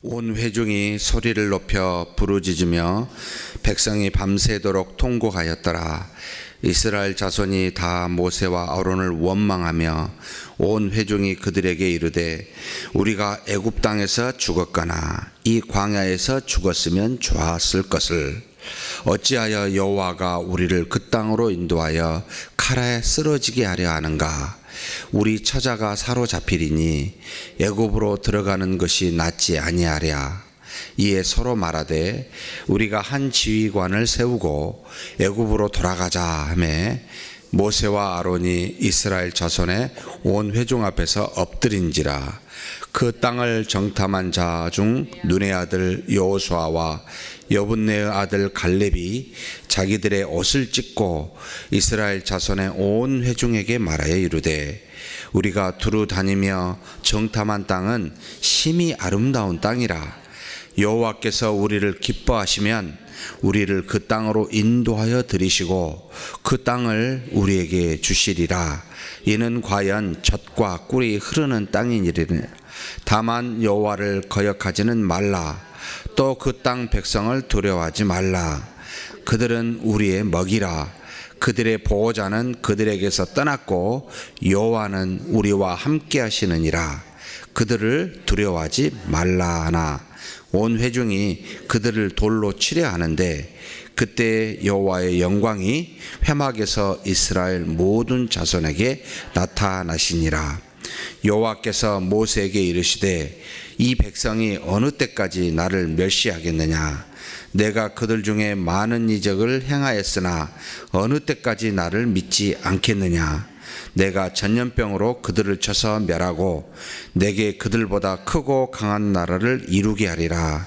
온 회중이 소리를 높여 부르짖으며 백성이 밤새도록 통곡하였더라. 이스라엘 자손이 다 모세와 아론을 원망하며 온 회중이 그들에게 이르되 우리가 애굽 땅에서 죽었거나 이 광야에서 죽었으면 좋았을 것을 어찌하여 여호와가 우리를 그 땅으로 인도하여 칼에 쓰러지게 하려 하는가. 우리 처자가 사로잡히리니 애굽으로 들어가는 것이 낫지 아니하랴. 이에 서로 말하되 우리가 한 지휘관을 세우고 애굽으로 돌아가자 하매 모세와 아론이 이스라엘 자손의 온 회중 앞에서 엎드린지라. 그 땅을 정탐한 자 중 눈의 아들 여호수아와 여분네의 아들 갈렙이 자기들의 옷을 찢고 이스라엘 자손의 온 회중에게 말하여 이르되 우리가 두루 다니며 정탐한 땅은 심히 아름다운 땅이라. 여호와께서 우리를 기뻐하시면 우리를 그 땅으로 인도하여 들이시고 그 땅을 우리에게 주시리라. 이는 과연 젖과 꿀이 흐르는 땅이니라. 다만 여호와를 거역하지는 말라. 또 그 땅 백성을 두려워하지 말라. 그들은 우리의 먹이라. 그들의 보호자는 그들에게서 떠났고 여호와는 우리와 함께 하시느니라. 그들을 두려워하지 말라 하나 온 회중이 그들을 돌로 치려 하는데 그때 여호와의 영광이 회막에서 이스라엘 모든 자손에게 나타나시니라. 여호와께서 모세에게 이르시되 이 백성이 어느 때까지 나를 멸시하겠느냐. 내가 그들 중에 많은 이적을 행하였으나 어느 때까지 나를 믿지 않겠느냐. 내가 전염병으로 그들을 쳐서 멸하고 내게 그들보다 크고 강한 나라를 이루게 하리라.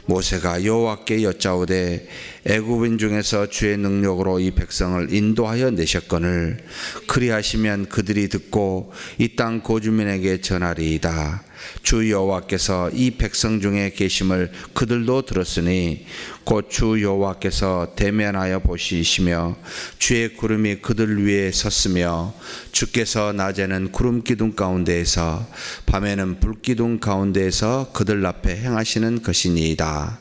모세가 여호와께 여짜오되 애굽인 중에서 주의 능력으로 이 백성을 인도하여 내셨거늘 그리하시면 그들이 듣고 이 땅 고주민에게 전하리이다. 주 여호와께서 이 백성 중에 계심을 그들도 들었으니 곧 주 여호와께서 대면하여 보시시며 주의 구름이 그들 위에 섰으며 주께서 낮에는 구름 기둥 가운데에서 밤에는 불 기둥 가운데에서 그들 앞에 행하시는 것이니이다.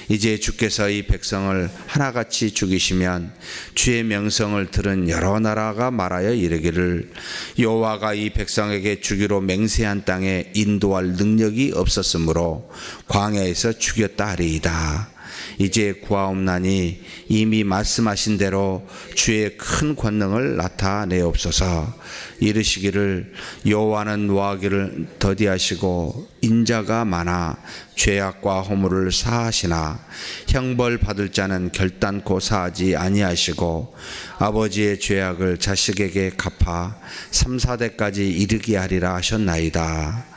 이제 주께서 이 백성을 하나같이 죽이시면 주의 명성을 들은 여러 나라가 말하여 이르기를 여호와가 이 백성에게 주기로 맹세한 땅에 인도할 능력이 없었으므로 광야에서 죽였다 하리이다. 이제 구하옵나니 이미 말씀하신 대로 주의 큰 권능을 나타내옵소서. 이르시기를 여호와는 노하기를 더디하시고 인자가 많아 죄악과 허물을 사하시나 형벌 받을 자는 결단코 사하지 아니하시고 아버지의 죄악을 자식에게 갚아 3, 4대까지 이르게 하리라 하셨나이다.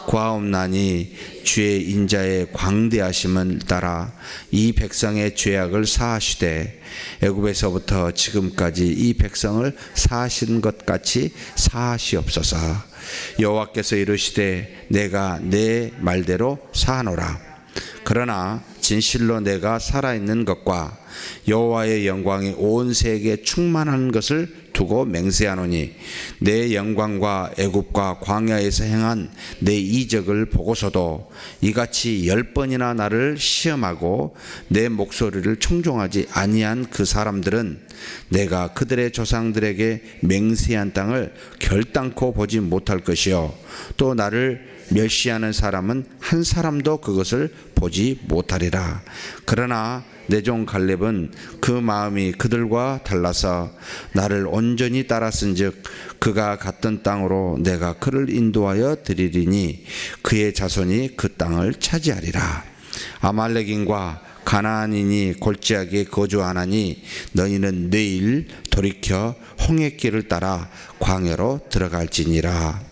구하옵나니 주의 인자의 광대하심을 따라 이 백성의 죄악을 사하시되 애굽에서부터 지금까지 이 백성을 사하신 것 같이 사하시옵소서. 여호와께서 이르시되 내가 내 말대로 사하노라. 그러나 진실로 내가 살아있는 것과 여호와의 영광이 온 세계에 충만한 것을 두고 맹세하노니 내 영광과 애굽과 광야에서 행한 내 이적을 보고서도 이같이 10번이나 나를 시험하고 내 목소리를 청종하지 아니한 그 사람들은 내가 그들의 조상들에게 맹세한 땅을 결단코 보지 못할 것이요 또 나를 멸시하는 사람은 한 사람도 그것을 보지 못하리라. 그러나 내 종 갈렙은 그 마음이 그들과 달라서 나를 온전히 따랐은즉 그가 갔던 땅으로 내가 그를 인도하여 드리리니 그의 자손이 그 땅을 차지하리라. 아말렉인과 가나안인이 골짜기에 거주하나니 너희는 내일 돌이켜 홍해길을 따라 광야로 들어갈지니라.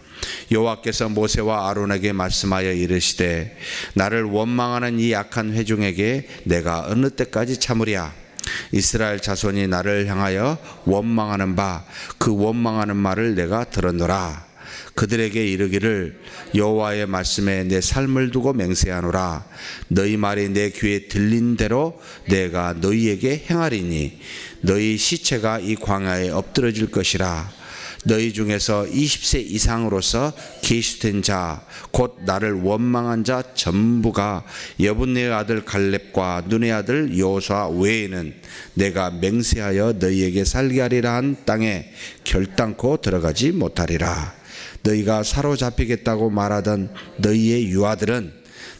여호와께서 모세와 아론에게 말씀하여 이르시되 나를 원망하는 이 악한 회중에게 내가 어느 때까지 참으랴. 이스라엘 자손이 나를 향하여 원망하는 바 그 원망하는 말을 내가 들었노라. 그들에게 이르기를 여호와의 말씀에 내 삶을 두고 맹세하노라. 너희 말이 내 귀에 들린 대로 내가 너희에게 행하리니 너희 시체가 이 광야에 엎드러질 것이라. 너희 중에서 20세 이상으로서 계수된 자 곧 나를 원망한 자 전부가 여분네의 아들 갈렙과 눈의 아들 여호수아 외에는 내가 맹세하여 너희에게 살게 하리라 한 땅에 결단코 들어가지 못하리라. 너희가 사로잡히겠다고 말하던 너희의 유아들은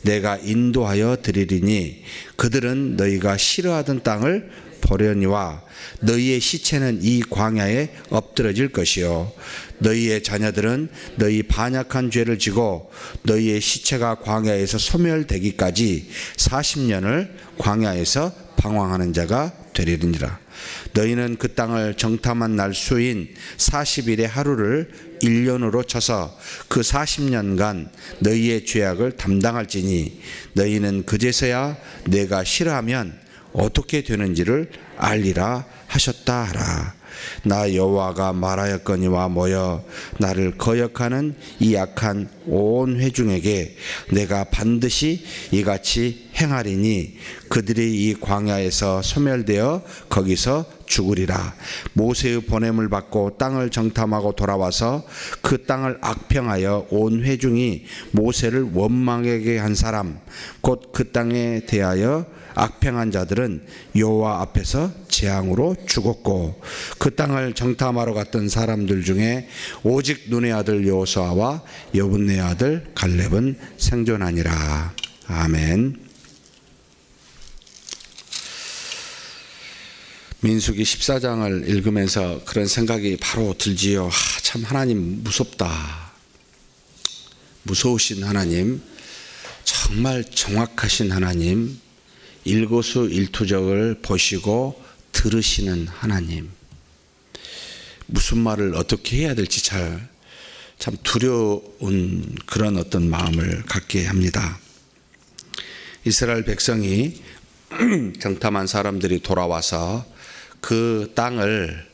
내가 인도하여 드리리니 그들은 너희가 싫어하던 땅을 보려니와 너희의 시체는 이 광야에 엎드러질 것이요 너희의 자녀들은 너희 반역한 죄를 지고 너희의 시체가 광야에서 소멸되기까지 40년을 광야에서 방황하는 자가 되리니라. 너희는 그 땅을 정탐한 날 수인 40일의 하루를 1년으로 쳐서 그 40년간 너희의 죄악을 담당할지니 너희는 그제서야 내가 싫어하면 어떻게 되는지를 알리라 하셨다 하라. 나 여호와가 말하였거니와 모여 나를 거역하는 이 악한 온 회중에게 내가 반드시 이같이 행하리니 그들이 이 광야에서 소멸되어 거기서 죽으리라. 모세의 보냄을 받고 땅을 정탐하고 돌아와서 그 땅을 악평하여 온 회중이 모세를 원망하게 한 사람 곧 그 땅에 대하여 악평한 자들은 여호와 앞에서 재앙으로 죽었고 그 땅을 정탐하러 갔던 사람들 중에 오직 눈의 아들 여호수아와 여분네의 아들 갈렙은 생존하니라. 아멘. 민수기 14장을 읽으면서 그런 생각이 바로 들지요. 참 하나님 무섭다. 무서우신 하나님, 정말 정확하신 하나님, 일거수일투족을 보시고 들으시는 하나님. 무슨 말을 어떻게 해야 될지 참 두려운 그런 어떤 마음을 갖게 합니다. 이스라엘 백성이 정탐한 사람들이 돌아와서 그 땅을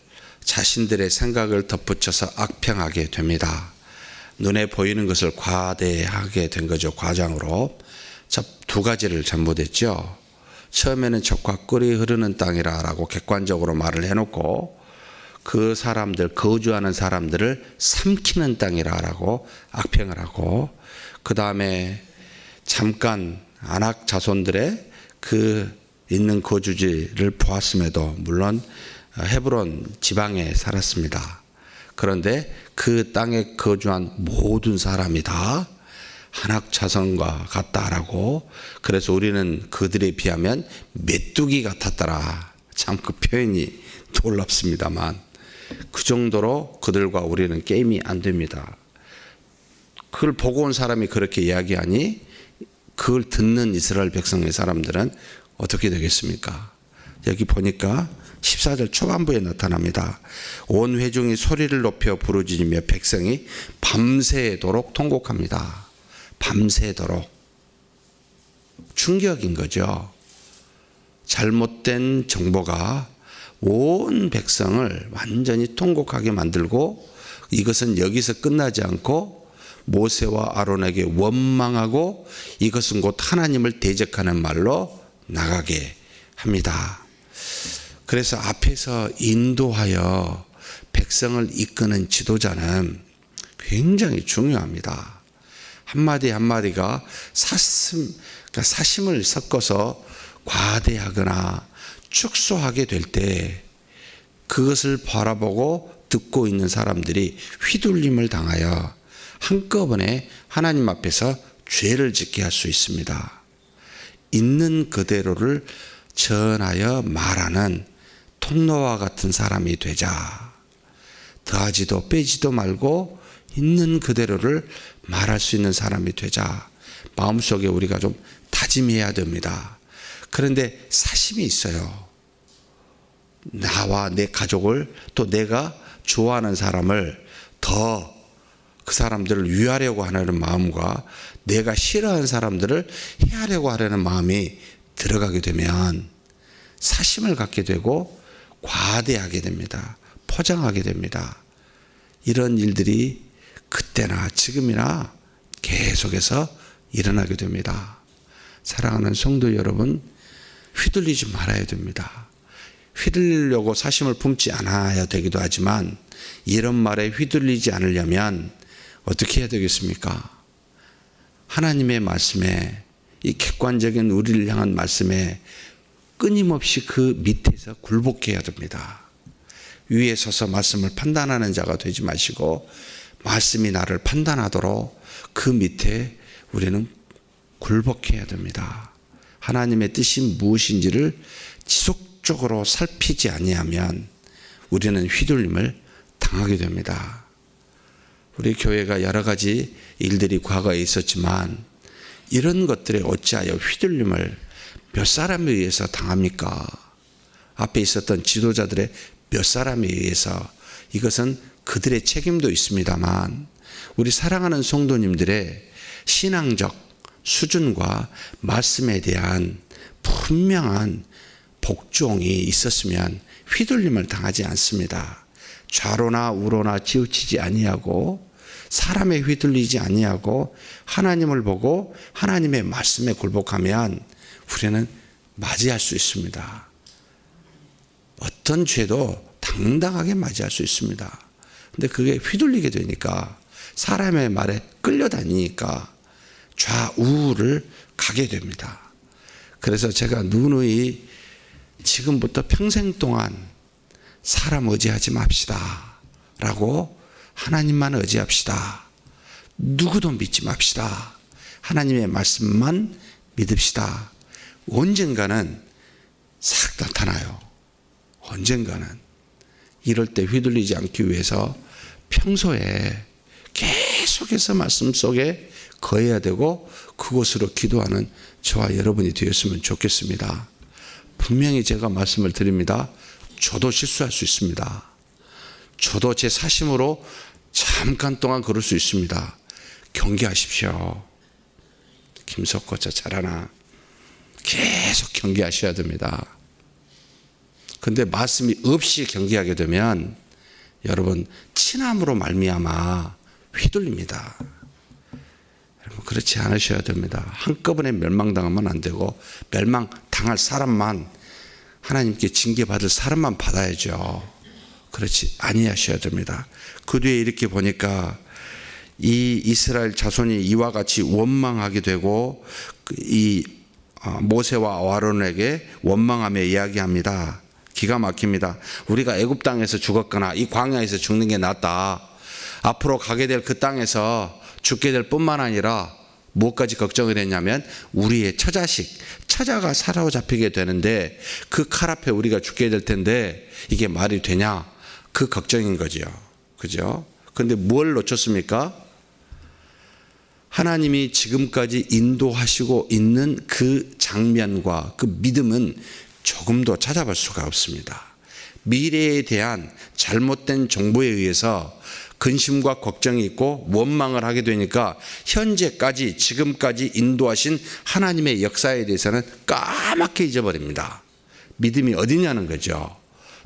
자신들의 생각을 덧붙여서 악평하게 됩니다. 눈에 보이는 것을 과대하게 된 거죠. 과장으로. 두 가지를 잘못했죠. 처음에는 적과 꿀이 흐르는 땅이라고 객관적으로 말을 해놓고 그 사람들, 거주하는 사람들을 삼키는 땅이라고 악평을 하고, 그 다음에 잠깐 아낙 자손들의 그 있는 거주지를 보았음에도 물론 헤브론 지방에 살았습니다. 그런데 그 땅에 거주한 모든 사람이 다 한악 자손과 같다라고, 그래서 우리는 그들에 비하면 메뚜기 같았더라. 참 그 표현이 놀랍습니다만 그 정도로 그들과 우리는 게임이 안 됩니다. 그걸 보고 온 사람이 그렇게 이야기하니 그걸 듣는 이스라엘 백성의 사람들은 어떻게 되겠습니까? 여기 보니까 14절 초반부에 나타납니다. 온 회중이 소리를 높여 부르짖으며 백성이 밤새도록 통곡합니다. 밤새도록. 충격인 거죠. 잘못된 정보가 온 백성을 완전히 통곡하게 만들고, 이것은 여기서 끝나지 않고 모세와 아론에게 원망하고 이것은 곧 하나님을 대적하는 말로 나가게 합니다. 그래서 앞에서 인도하여 백성을 이끄는 지도자는 굉장히 중요합니다. 한마디 한마디가 사심을 섞어서 과대하거나 축소하게 될 때 그것을 바라보고 듣고 있는 사람들이 휘둘림을 당하여 한꺼번에 하나님 앞에서 죄를 짓게 할 수 있습니다. 있는 그대로를 전하여 말하는 통로와 같은 사람이 되자. 더하지도 빼지도 말고 있는 그대로를 말할 수 있는 사람이 되자. 마음속에 우리가 좀 다짐해야 됩니다. 그런데 사심이 있어요. 나와 내 가족을, 또 내가 좋아하는 사람을 더 그 사람들을 위하려고 하는 마음과 내가 싫어하는 사람들을 해하려고 하려는 마음이 들어가게 되면 사심을 갖게 되고 과대하게 됩니다. 포장하게 됩니다. 이런 일들이 그때나 지금이나 계속해서 일어나게 됩니다. 사랑하는 성도 여러분, 휘둘리지 말아야 됩니다. 휘둘리려고 사심을 품지 않아야 되기도 하지만 이런 말에 휘둘리지 않으려면 어떻게 해야 되겠습니까? 하나님의 말씀에, 이 객관적인 우리를 향한 말씀에 끊임없이 그 밑에서 굴복해야 됩니다. 위에 서서 말씀을 판단하는 자가 되지 마시고 말씀이 나를 판단하도록 그 밑에 우리는 굴복해야 됩니다. 하나님의 뜻이 무엇인지를 지속적으로 살피지 아니하면 우리는 휘둘림을 당하게 됩니다. 우리 교회가 여러 가지 일들이 과거에 있었지만 이런 것들에 어찌하여 휘둘림을 몇 사람에 의해서 당합니까? 앞에 있었던 지도자들의 몇 사람에 의해서, 이것은 그들의 책임도 있습니다만 우리 사랑하는 성도님들의 신앙적 수준과 말씀에 대한 분명한 복종이 있었으면 휘둘림을 당하지 않습니다. 좌로나 우로나 치우치지 아니하고 사람에 휘둘리지 아니하고 하나님을 보고 하나님의 말씀에 굴복하면 우리는 맞이할 수 있습니다. 어떤 죄도 당당하게 맞이할 수 있습니다. 근데 그게 휘둘리게 되니까, 사람의 말에 끌려다니니까 좌우를 가게 됩니다. 그래서 제가 누누이 지금부터 평생 동안 사람 의지하지 맙시다 라고, 하나님만 의지합시다, 누구도 믿지 맙시다, 하나님의 말씀만 믿읍시다. 언젠가는 싹 나타나요. 언젠가는. 이럴 때 휘둘리지 않기 위해서 평소에 계속해서 말씀 속에 거해야 되고 그곳으로 기도하는 저와 여러분이 되었으면 좋겠습니다. 분명히 제가 말씀을 드립니다. 저도 실수할 수 있습니다. 저도 제 사심으로 잠깐 동안 그럴 수 있습니다. 경계하십시오. 김석호 저 잘하나. 계속 경계하셔야 됩니다. 근데 말씀이 없이 경계하게 되면 여러분 친함으로 말미암아 휘둘립니다. 여러분 그렇지 않으셔야 됩니다. 한꺼번에 멸망당하면 안 되고, 멸망당할 사람만, 하나님께 징계받을 사람만 받아야죠. 그렇지 아니하셔야 됩니다. 그 뒤에 이렇게 보니까 이 이스라엘 자손이 이와 같이 원망하게 되고 이 모세와 아론에게 원망하며 이야기합니다. 기가 막힙니다. 우리가 애굽 땅에서 죽었거나 이 광야에서 죽는 게 낫다. 앞으로 가게 될 그 땅에서 죽게 될 뿐만 아니라 무엇까지 걱정이 됐냐면 우리의 처자가 사로잡히게 되는데 그 칼 앞에 우리가 죽게 될 텐데 이게 말이 되냐, 그 걱정인 거죠. 그죠? 근데 뭘 놓쳤습니까? 하나님이 지금까지 인도하시고 있는 그 장면과 그 믿음은 조금도 찾아볼 수가 없습니다. 미래에 대한 잘못된 정보에 의해서 근심과 걱정이 있고 원망을 하게 되니까 현재까지 지금까지 인도하신 하나님의 역사에 대해서는 까맣게 잊어버립니다. 믿음이 어디냐는 거죠.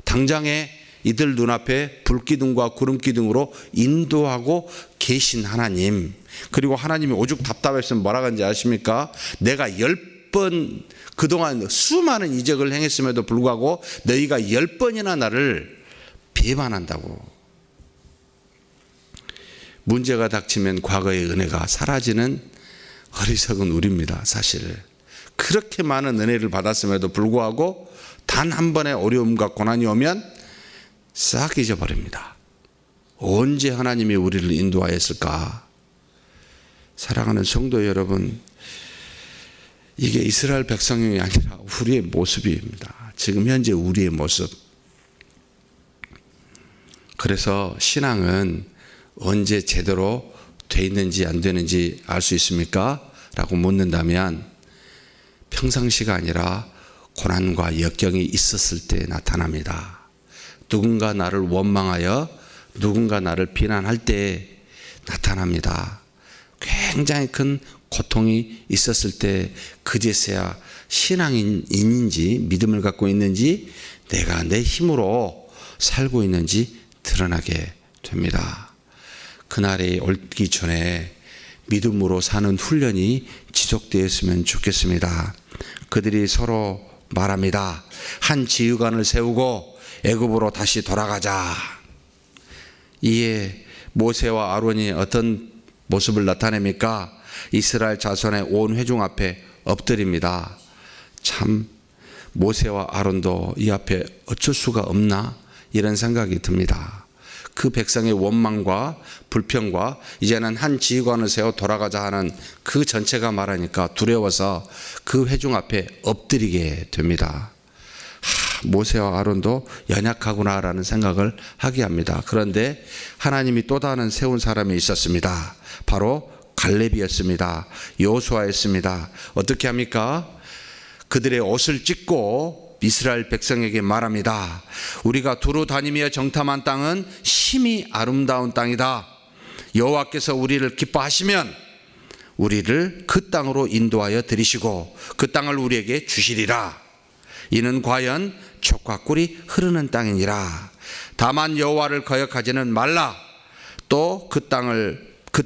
당장에 이들 눈앞에 불기둥과 구름기둥으로 인도하고 계신 하나님, 그리고 하나님이 오죽 답답했으면 뭐라 그런지 아십니까? 내가 10번 그동안 수많은 이적을 행했음에도 불구하고 너희가 10번이나 나를 배반한다고. 문제가 닥치면 과거의 은혜가 사라지는 어리석은 우리입니다. 사실 그렇게 많은 은혜를 받았음에도 불구하고 단 한 번의 어려움과 고난이 오면 싹 잊어버립니다. 언제 하나님이 우리를 인도하였을까? 사랑하는 성도 여러분, 이게 이스라엘 백성이 아니라 우리의 모습입니다. 지금 현재 우리의 모습. 그래서 신앙은 언제 제대로 돼 있는지 안 되는지 알 수 있습니까? 라고 묻는다면 평상시가 아니라 고난과 역경이 있었을 때 나타납니다. 누군가 나를 원망하여 누군가 나를 비난할 때 나타납니다. 굉장히 큰 고통이 있었을 때 그제서야 신앙인인지 믿음을 갖고 있는지 내가 내 힘으로 살고 있는지 드러나게 됩니다. 그날이 오기 전에 믿음으로 사는 훈련이 지속되었으면 좋겠습니다. 그들이 서로 말합니다. 한 지휘관을 세우고 애굽으로 다시 돌아가자. 이에 모세와 아론이 어떤 모습을 나타냅니까? 이스라엘 자손의 온 회중 앞에 엎드립니다. 참 모세와 아론도 이 앞에 어쩔 수가 없나 이런 생각이 듭니다. 그 백성의 원망과 불평과 이제는 한 지휘관을 세워 돌아가자 하는 그 전체가 말하니까 두려워서 그 회중 앞에 엎드리게 됩니다. 모세와 아론도 연약하구나라는 생각을 하게 합니다. 그런데 하나님이 또 다른 세운 사람이 있었습니다. 바로 갈렙이었습니다. 여호수아였습니다. 어떻게 합니까? 그들의 옷을 찢고 이스라엘 백성에게 말합니다. 우리가 두루 다니며 정탐한 땅은 심히 아름다운 땅이다. 여호와께서 우리를 기뻐하시면 우리를 그 땅으로 인도하여 들이시고 그 땅을 우리에게 주시리라. 이는 과연 젖과 꿀이 흐르는 땅이니라. 다만 여호와를 거역하지는 말라. 또 그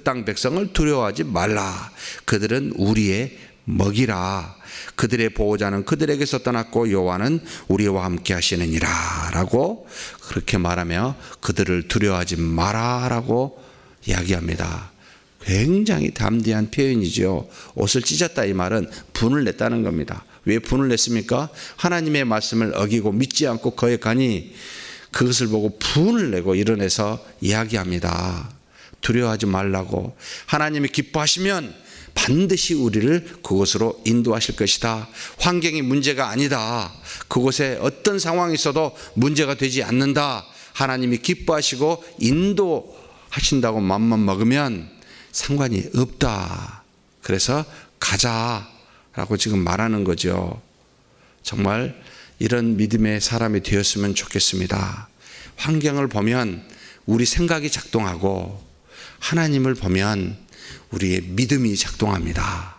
땅 백성을 두려워하지 말라. 그들은 우리의 먹이라. 그들의 보호자는 그들에게서 떠났고 여호와는 우리와 함께 하시느니라 라고 그렇게 말하며 그들을 두려워하지 마라 라고 이야기합니다. 굉장히 담대한 표현이죠. 옷을 찢었다 이 말은 분을 냈다는 겁니다. 왜 분을 냈습니까? 하나님의 말씀을 어기고 믿지 않고 거역하니 그것을 보고 분을 내고 일어나서 이야기합니다. 두려워하지 말라고. 하나님이 기뻐하시면 반드시 우리를 그곳으로 인도하실 것이다. 환경이 문제가 아니다. 그곳에 어떤 상황이 있어도 문제가 되지 않는다. 하나님이 기뻐하시고 인도하신다고 맘만 먹으면 상관이 없다. 그래서 가자라고 지금 말하는 거죠. 정말 이런 믿음의 사람이 되었으면 좋겠습니다. 환경을 보면 우리 생각이 작동하고 하나님을 보면 우리의 믿음이 작동합니다.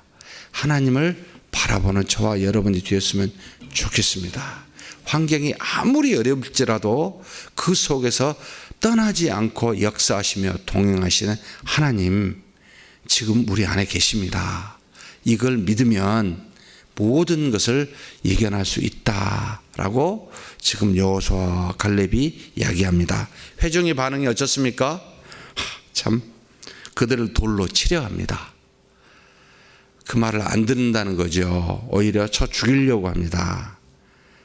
하나님을 바라보는 저와 여러분이 되었으면 좋겠습니다. 환경이 아무리 어려울지라도 그 속에서 떠나지 않고 역사하시며 동행하시는 하나님 지금 우리 안에 계십니다. 이걸 믿으면 모든 것을 이겨낼 수 있다라고 지금 여호수아와 갈렙이 이야기합니다. 회중의 반응이 어떻습니까? 참 그들을 돌로 치려 합니다. 그 말을 안 듣는다는 거죠. 오히려 쳐 죽이려고 합니다.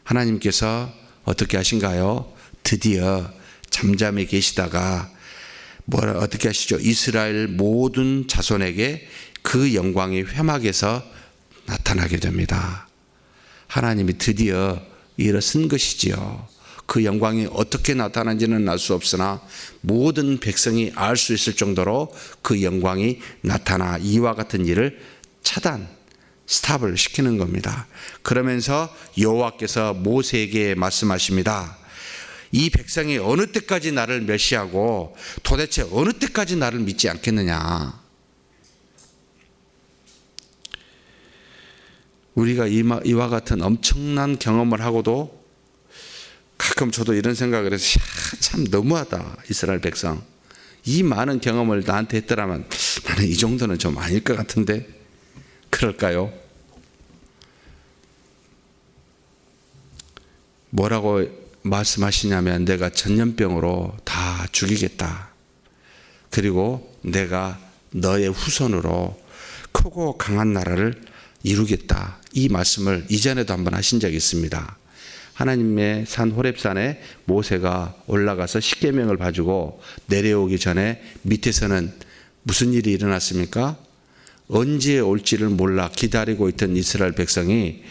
하나님께서 어떻게 하신가요? 드디어 잠잠히 계시다가 어떻게 하시죠? 이스라엘 모든 자손에게 그 영광이 회막에서 나타나게 됩니다. 하나님이 드디어 일어선 것이지요. 그 영광이 어떻게 나타나는지는 알 수 없으나 모든 백성이 알 수 있을 정도로 그 영광이 나타나 이와 같은 일을 스탑을 시키는 겁니다. 그러면서 여호와께서 모세에게 말씀하십니다. 이 백성이 어느 때까지 나를 멸시하고 도대체 어느 때까지 나를 믿지 않겠느냐. 우리가 이와 같은 엄청난 경험을 하고도 가끔 저도 이런 생각을 해서 참 너무하다. 이스라엘 백성 이 많은 경험을 나한테 했더라면 나는 이 정도는 좀 아닐 것 같은데 그럴까요? 뭐라고 말씀하시냐면 내가 전염병으로 다 죽이겠다. 그리고 내가 너의 후손으로 크고 강한 나라를 이루겠다. 이 말씀을 이전에도 한번 하신 적이 있습니다. 하나님의 산 호렙산에 모세가 올라가서 십계명을 봐주고 내려오기 전에 밑에서는 무슨 일이 일어났습니까? 언제 올지를 몰라 기다리고 있던 이스라엘 백성이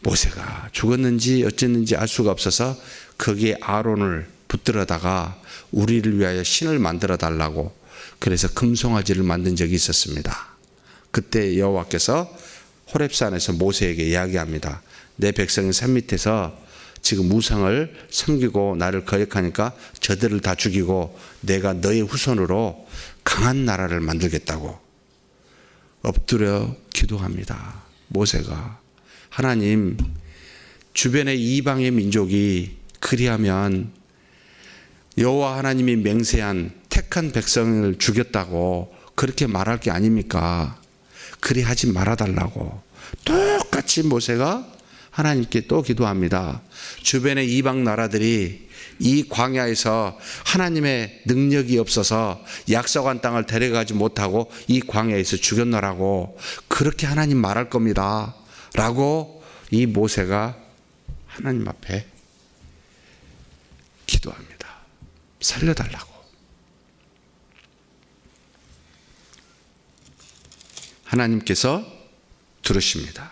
모세가 죽었는지 어쨌는지 알 수가 없어서 거기에 아론을 붙들어다가 우리를 위하여 신을 만들어 달라고 그래서 금송아지를 만든 적이 있었습니다. 그때 여호와께서 호렙산에서 모세에게 이야기합니다. 내 백성이 산 밑에서 지금 우상을 섬기고 나를 거역하니까 저들을 다 죽이고 내가 너의 후손으로 강한 나라를 만들겠다고 엎드려 기도합니다. 모세가 하나님 주변의 이방의 민족이 그리하면 여호와 하나님이 맹세한 택한 백성을 죽였다고 그렇게 말할 게 아닙니까? 그리하지 말아달라고 똑같이 모세가 하나님께 또 기도합니다. 주변의 이방 나라들이 이 광야에서 하나님의 능력이 없어서 약속한 땅을 데려가지 못하고 이 광야에서 죽였노라고 그렇게 하나님 말할 겁니다 라고 이 모세가 하나님 앞에 기도합니다. 살려달라고. 하나님께서 들으십니다.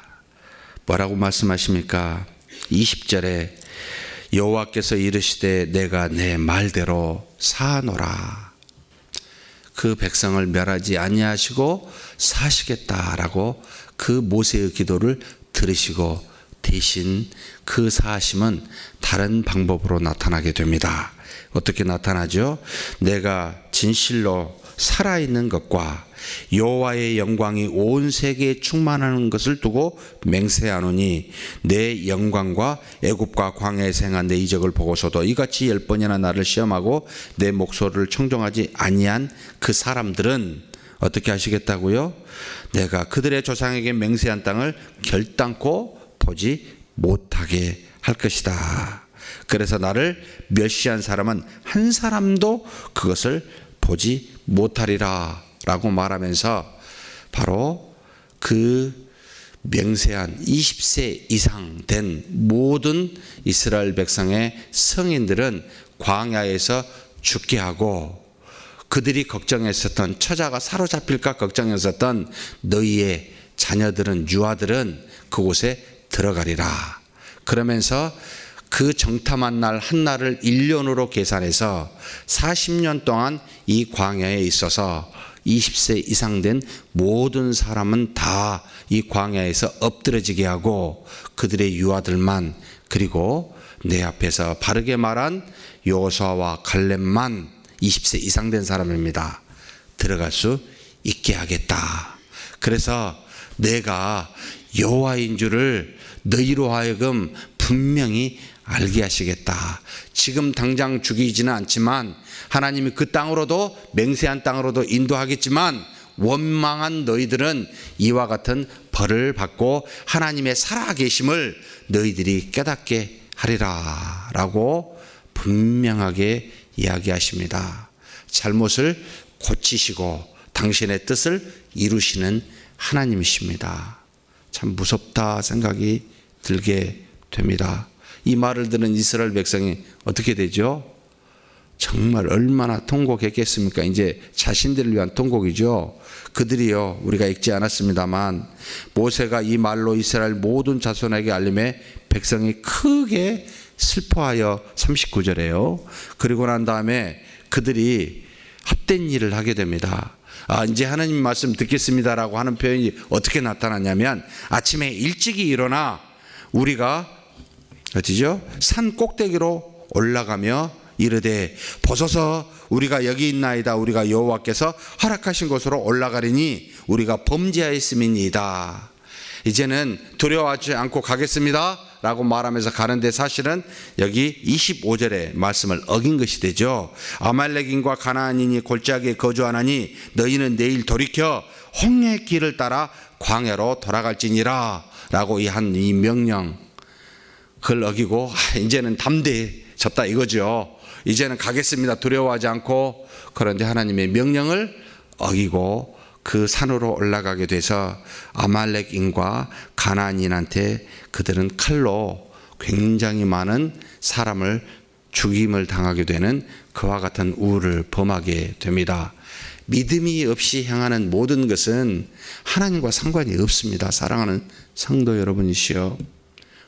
뭐라고 말씀하십니까? 20절에 여호와께서 이르시되 내가 내 말대로 사노라. 그 백성을 멸하지 아니하시고 사시겠다라고 그 모세의 기도를 들으시고 대신 그 사하심은 다른 방법으로 나타나게 됩니다. 어떻게 나타나죠? 내가 진실로 살아있는 것과 여호와의 영광이 온 세계에 충만하는 것을 두고 맹세하노니 내 영광과 애굽과 광야에서 행한 내 이적을 보고서도 이같이 10번이나 나를 시험하고 내 목소리를 청종하지 아니한 그 사람들은 어떻게 하시겠다고요? 내가 그들의 조상에게 맹세한 땅을 결단코 보지 못하게 할 것이다. 그래서 나를 멸시한 사람은 한 사람도 그것을 보지 못하리라 라고 말하면서 바로 그 맹세한 20세 이상 된 모든 이스라엘 백성의 성인들은 광야에서 죽게 하고 그들이 걱정했었던 처자가 사로잡힐까 걱정했었던 너희의 자녀들은 유아들은 그곳에 들어가리라. 그러면서 그 정탐한 날 한 날을 1년으로 계산해서 40년 동안 이 광야에 있어서 20세 이상 된 모든 사람은 다 이 광야에서 엎드러지게 하고 그들의 유아들만 그리고 내 앞에서 바르게 말한 여호수아와 갈렙만 20세 이상 된 사람입니다. 들어갈 수 있게 하겠다. 그래서 내가 여호와인 줄을 너희로 하여금 분명히 알게 하시겠다. 지금 당장 죽이지는 않지만 하나님이 그 땅으로도 맹세한 땅으로도 인도하겠지만 원망한 너희들은 이와 같은 벌을 받고 하나님의 살아계심을 너희들이 깨닫게 하리라 라고 분명하게 이야기하십니다. 잘못을 고치시고 당신의 뜻을 이루시는 하나님이십니다. 참 무섭다 생각이 들게 됩니다. 이 말을 들은 이스라엘 백성이 어떻게 되죠? 정말 얼마나 통곡했겠습니까? 이제 자신들을 위한 통곡이죠. 그들이요, 우리가 읽지 않았습니다만 모세가 이 말로 이스라엘 모든 자손에게 알림해 백성이 크게 슬퍼하여 39절에요. 그리고 난 다음에 그들이 헛된 일을 하게 됩니다. 이제 하나님 말씀 듣겠습니다라고 하는 표현이 어떻게 나타났냐면 아침에 일찍이 일어나 우리가 어디죠? 산 꼭대기로 올라가며 이르되 보소서 우리가 여기 있나이다. 우리가 여호와께서 허락하신 곳으로 올라가리니 우리가 범죄하였음이니이다. 이제는 두려워하지 않고 가겠습니다 라고 말하면서 가는데 사실은 여기 25절의 말씀을 어긴 것이 되죠. 아말렉인과 가나안인이 골짜기에 거주하나니 너희는 내일 돌이켜 홍해의 길을 따라 광야로 돌아갈지니라 라고 이 명령 그걸 어기고 이제는 담대해졌다 이거죠. 이제는 가겠습니다. 두려워하지 않고. 그런데 하나님의 명령을 어기고 그 산으로 올라가게 돼서 아말렉인과 가나안인한테 그들은 칼로 굉장히 많은 사람을 죽임을 당하게 되는 그와 같은 우를 범하게 됩니다. 믿음이 없이 행하는 모든 것은 하나님과 상관이 없습니다. 사랑하는 성도 여러분이시여,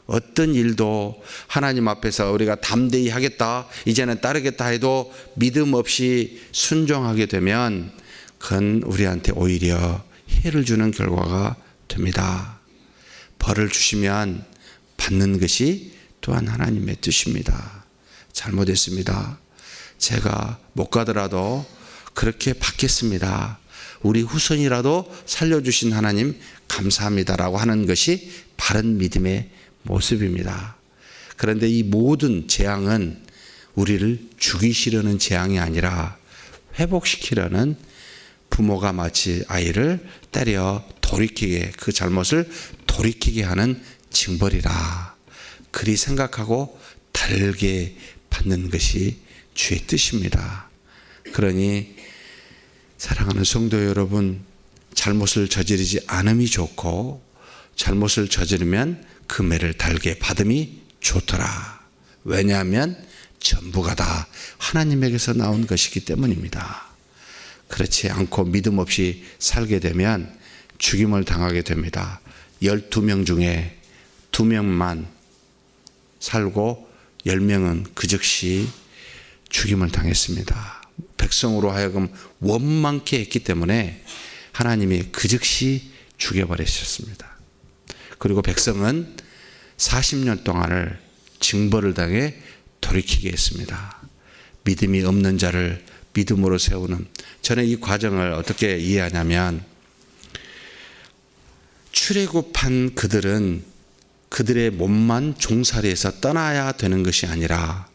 어떤 일도 하나님 앞에서 우리가 담대히 하겠다, 이제는 따르겠다 해도 믿음 없이 순종하게 되면 그건 우리한테 오히려 해를 주는 결과가 됩니다. 벌을 주시면 받는 것이 또한 하나님의 뜻입니다. 잘못했습니다. 제가 못 가더라도 그렇게 받겠습니다. 우리 후손이라도 살려주신 하나님 감사합니다라고 하는 것이 바른 믿음의 모습입니다. 그런데 이 모든 재앙은 우리를 죽이시려는 재앙이 아니라 회복시키려는, 부모가 마치 아이를 때려 돌이키게, 그 잘못을 돌이키게 하는 징벌이라 그리 생각하고 달게 받는 것이 주의 뜻입니다. 그러니 사랑하는 성도 여러분, 잘못을 저지르지 않음이 좋고 잘못을 저지르면 그 매를 달게 받음이 좋더라. 왜냐하면 전부가 다 하나님에게서 나온 것이기 때문입니다. 그렇지 않고 믿음 없이 살게 되면 죽임을 당하게 됩니다. 12명 중에 2명만 살고 10명은 그 즉시 죽임을 당했습니다. 백성으로 하여금 원망케 했기 때문에 하나님이 그 즉시 죽여버리셨습니다. 그리고 백성은 40년 동안을 징벌을 당해 돌이키게 했습니다. 믿음이 없는 자를 믿음으로 세우는, 저는 이 과정을 어떻게 이해하냐면, 출애굽한 그들은 그들의 몸만 종살이에서 떠나야 되는 것이 아니라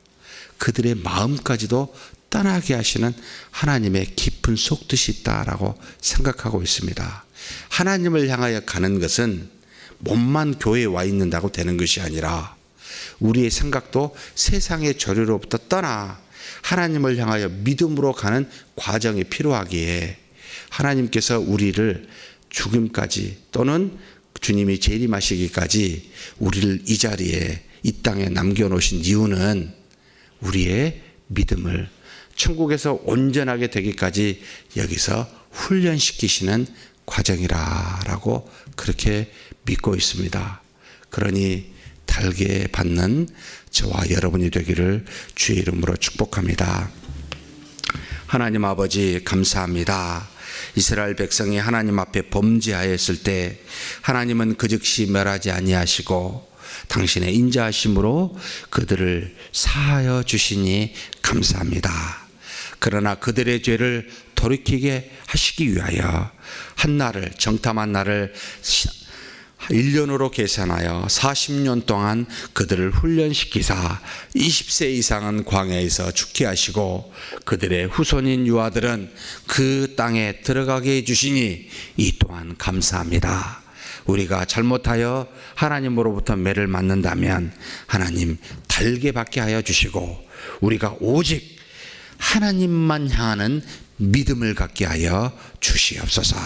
그들의 마음까지도 떠나게 하시는 하나님의 깊은 속뜻이 있다라고 생각하고 있습니다. 하나님을 향하여 가는 것은 몸만 교회에 와 있는다고 되는 것이 아니라 우리의 생각도 세상의 조류로부터 떠나 하나님을 향하여 믿음으로 가는 과정이 필요하기에 하나님께서 우리를 죽음까지 또는 주님이 재림하시기까지 우리를 이 자리에 이 땅에 남겨놓으신 이유는 우리의 믿음을 천국에서 온전하게 되기까지 여기서 훈련시키시는 과정이라고 그렇게 믿고 있습니다. 그러니 달게 받는 저와 여러분이 되기를 주의 이름으로 축복합니다. 하나님 아버지 감사합니다. 이스라엘 백성이 하나님 앞에 범죄하였을 때 하나님은 그 즉시 멸하지 아니하시고 당신의 인자하심으로 그들을 사하여 주시니 감사합니다. 그러나 그들의 죄를 돌이키게 하시기 위하여 한 날을, 정탐한 날을 1년으로 계산하여 40년 동안 그들을 훈련시키사 20세 이상은 광야에서 죽게 하시고 그들의 후손인 유아들은 그 땅에 들어가게 해주시니 이 또한 감사합니다. 우리가 잘못하여 하나님으로부터 매를 맞는다면 하나님 달게 받게 하여 주시고 우리가 오직 하나님만 향하는 믿음을 갖게 하여 주시옵소서.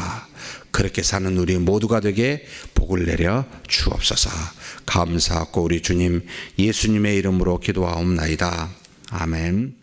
그렇게 사는 우리 모두가 되게 복을 내려 주옵소서. 감사하고 우리 주님 예수님의 이름으로 기도하옵나이다. 아멘.